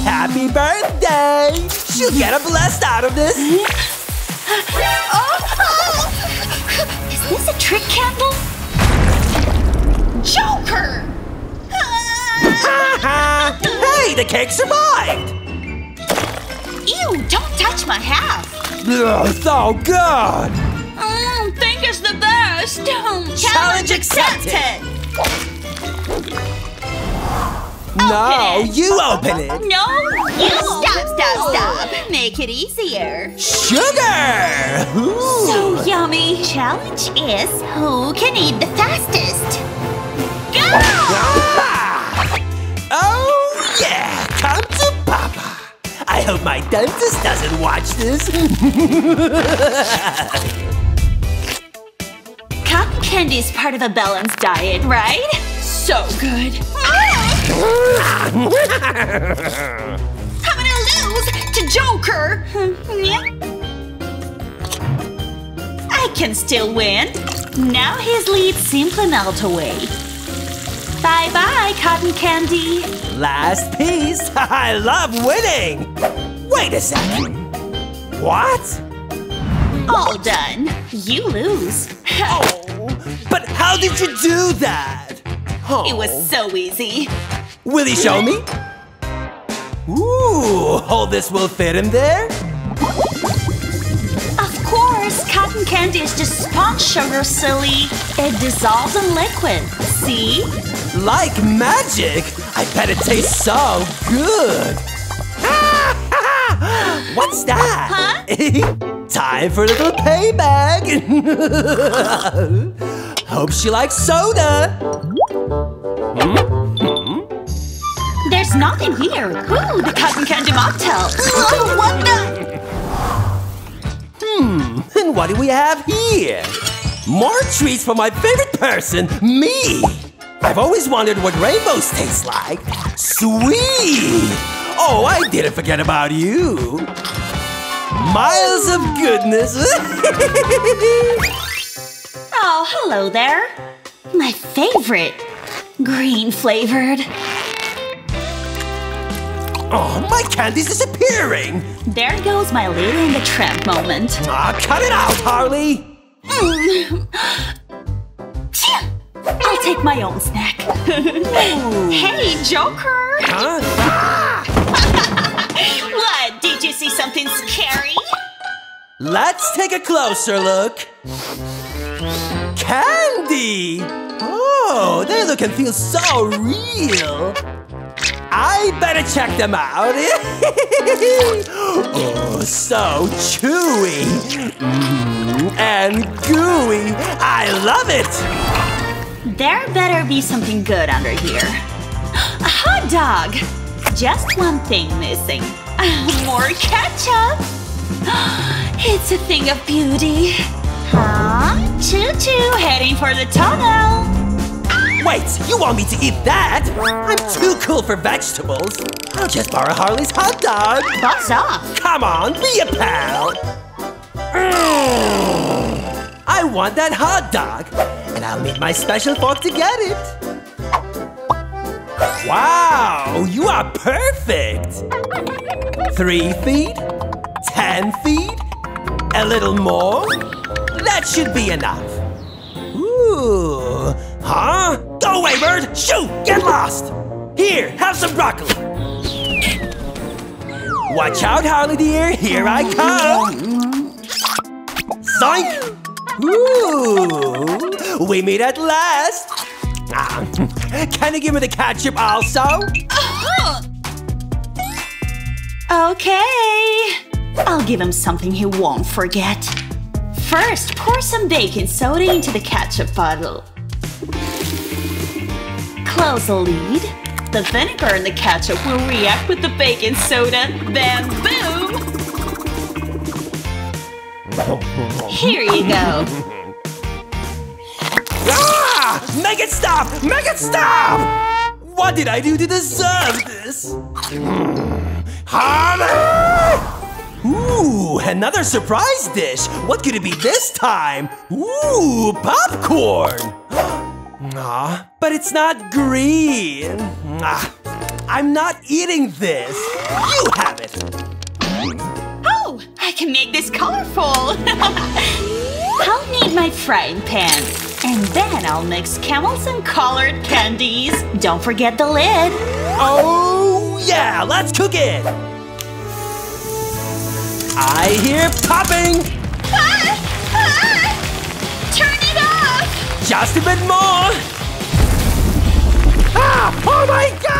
Happy birthday! She'll get a blast out of this! Is this a trick candle? Joker! Hey, the cake survived! Ew, don't touch my half! Ugh, so good! Think it's the best! Challenge accepted! No, you open it! No, you stop! Make it easier. Sugar! Ooh. So yummy. Challenge is who can eat the fastest. Go! Ah! Oh yeah! Come to Papa! I hope my dentist doesn't watch this. Cotton candy is part of a balanced diet, right? So good. I'm gonna lose to Joker. I can still win. Now his lead simply melt away. Bye-bye, cotton candy. Last piece. I love winning. Wait a second. What? All done. You lose. Oh, but how did you do that? Oh. It was so easy. Will you show me? Ooh, all this will fit in there? Of course, cotton candy is just sponge sugar, silly. It dissolves in liquid. See? Like magic! I bet it tastes so good! What's that? Huh? Time for a little payback! Hope she likes soda! There's nothing here. Ooh, the cotton candy mocktail. Oh, what the? And what do we have here? More treats for my favorite person, me! I've always wondered what rainbows taste like. Sweet! Oh, I didn't forget about you. Miles of goodness. Oh, hello there. My favorite. Green flavored. Oh, my candy's disappearing. There goes my Lady and the Tramp moment. Ah, cut it out, Harley. I'll take my own snack. Hey, Joker! Huh? What? Did you see something scary? Let's take a closer look. Candy! Oh, they look and feel so real. I better check them out. Oh, so chewy. And gooey. I love it. There better be something good under here. A hot dog! Just one thing missing. More ketchup! It's a thing of beauty. Huh? Choo-choo, heading for the tunnel. Wait, you want me to eat that? I'm too cool for vegetables. I'll just borrow Harley's hot dog. Buzz off. Come on, be a pal. I want that hot dog. And I'll need my special fork to get it. Wow, you are perfect. 3 feet, 10 feet, a little more. That should be enough. Ooh, huh? Go away, bird! Shoot! Get lost! Here, have some broccoli. Watch out, Harley dear. Here I come. Zoink! Ooh, we meet at last. Can you give me the ketchup also? Okay. I'll give him something he won't forget. First, pour some baking soda into the ketchup bottle. Close the lid. The vinegar and the ketchup will react with the baking soda. Then boom! Here you go. Ah! Make it stop! Make it stop! What did I do to deserve this? Harley! Ooh, another surprise dish. What could it be this time? Ooh, popcorn! Aw, but it's not green. I'm not eating this. You have it. Oh, I can make this colorful. I'll need my frying pan. And then I'll mix camels and colored candies. Don't forget the lid. Oh, yeah, let's cook it. I hear popping. Turn it off. Just a bit more. Oh my gosh!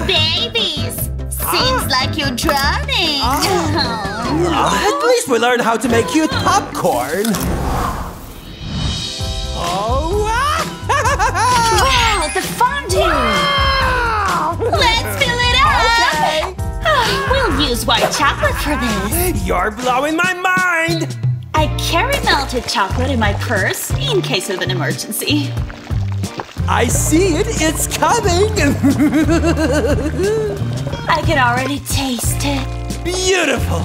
Babies, seems like you're drowning. At least we learned how to make cute popcorn. Oh! Wow, the fondue! Let's fill it up! Okay. We'll use white chocolate for this. You're blowing my mind! I carry melted chocolate in my purse in case of an emergency. I see it! It's coming! I can already taste it. Beautiful!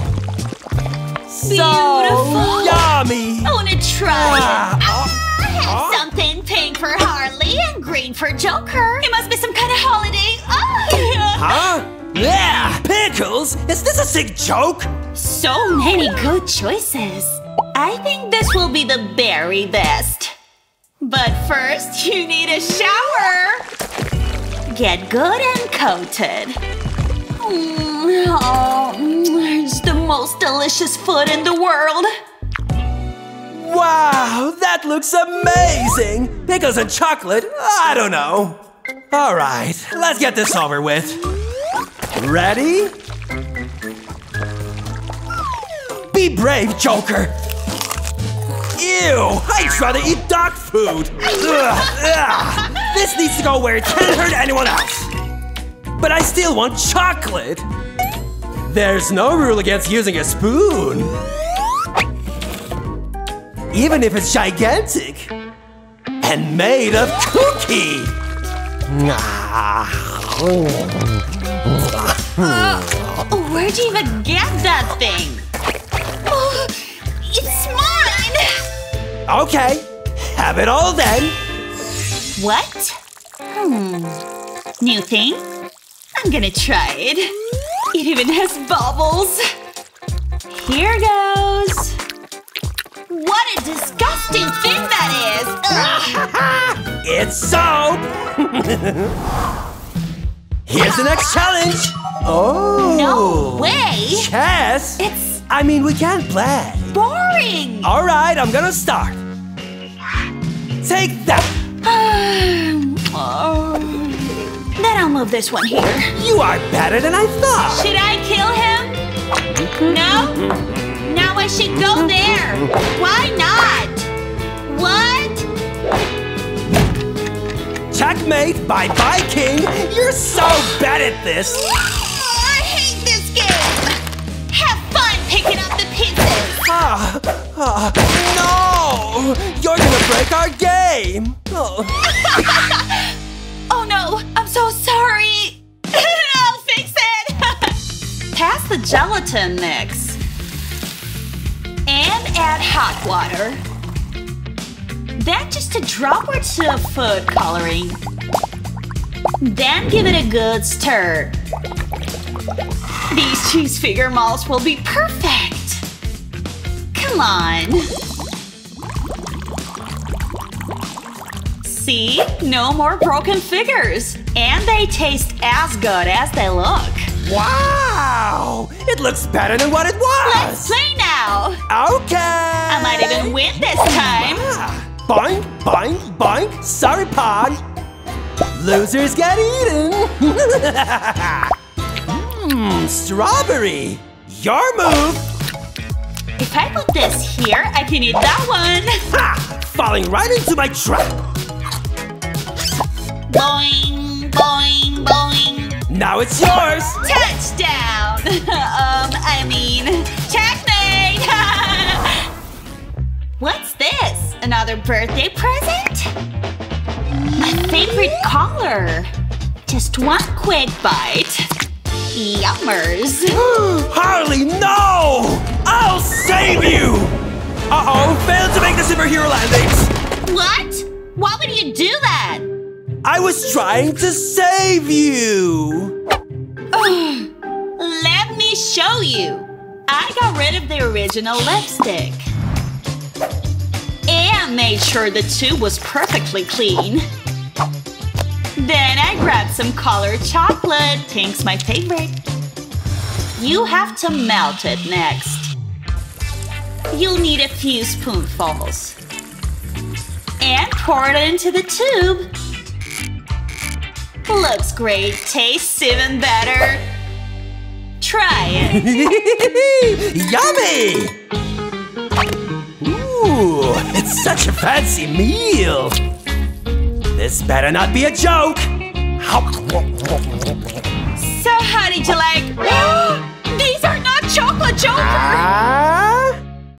Beautiful! Yummy! I want to try it. I have something pink for Harley and green for Joker. It must be some kind of holiday. Huh? Yeah! Pickles? Is this a sick joke? So many good choices. I think this will be the very best. But first, you need a shower. Get good and coated. It's the most delicious food in the world. Wow, that looks amazing! Pickles and chocolate? I don't know. All right, let's get this over with. Ready? Be brave, Joker! Ew, I'd rather eat dog food! Ugh. This needs to go where it can't hurt anyone else! But I still want chocolate! There's no rule against using a spoon! Even if it's gigantic! And made of cookie! Where'd you even get that thing? Oh, it's mine! Okay, have it all then! What? New thing? I'm gonna try it. It even has bubbles. Here goes. What a disgusting thing that is! It's soap! Here's the next challenge! Oh! No way! Chess? It's I mean, we can't play. boring! Alright, I'm gonna start. Take that! Then I'll move this one here. You are better than I thought! Should I kill him? No? Now I should go there. Why not? What? Checkmate! Bye-bye, King! You're so bad at this! I hate this game! Have fun picking up the pieces! No! You're gonna break our game! Oh no! I'm so sorry! I'll fix it! Pass the gelatin mix. And add hot water. Then just a drop or two of food coloring. Then give it a good stir. These cheese figure molds will be perfect! Come on! See? No more broken figures! And they taste as good as they look! Wow! It looks better than what it was! Let's play now! Okay! I might even win this time! Boing, boing, boing! Sorry, Pog! Losers get eaten! Strawberry! Your move! If I put this here, I can eat that one! Ha! Falling right into my trap! Boing, boing, boing! Now it's yours! Touchdown! I mean, checkmate! What's this? Another birthday present? My favorite color! Just one quick bite. Yummers! Harley, no! I'll save you! Uh-oh, failed to make the superhero landings! What? Why would you do that? I was trying to save you! Let me show you! I got rid of the original lipstick. And made sure the tube was perfectly clean. Then I grabbed some colored chocolate. Pink's my favorite. You have to melt it next. You'll need a few spoonfuls. And pour it into the tube. Looks great. Tastes even better. Try it. Yummy! Ooh, it's such a fancy meal. This better not be a joke. So how did you like? These are not chocolate jokers!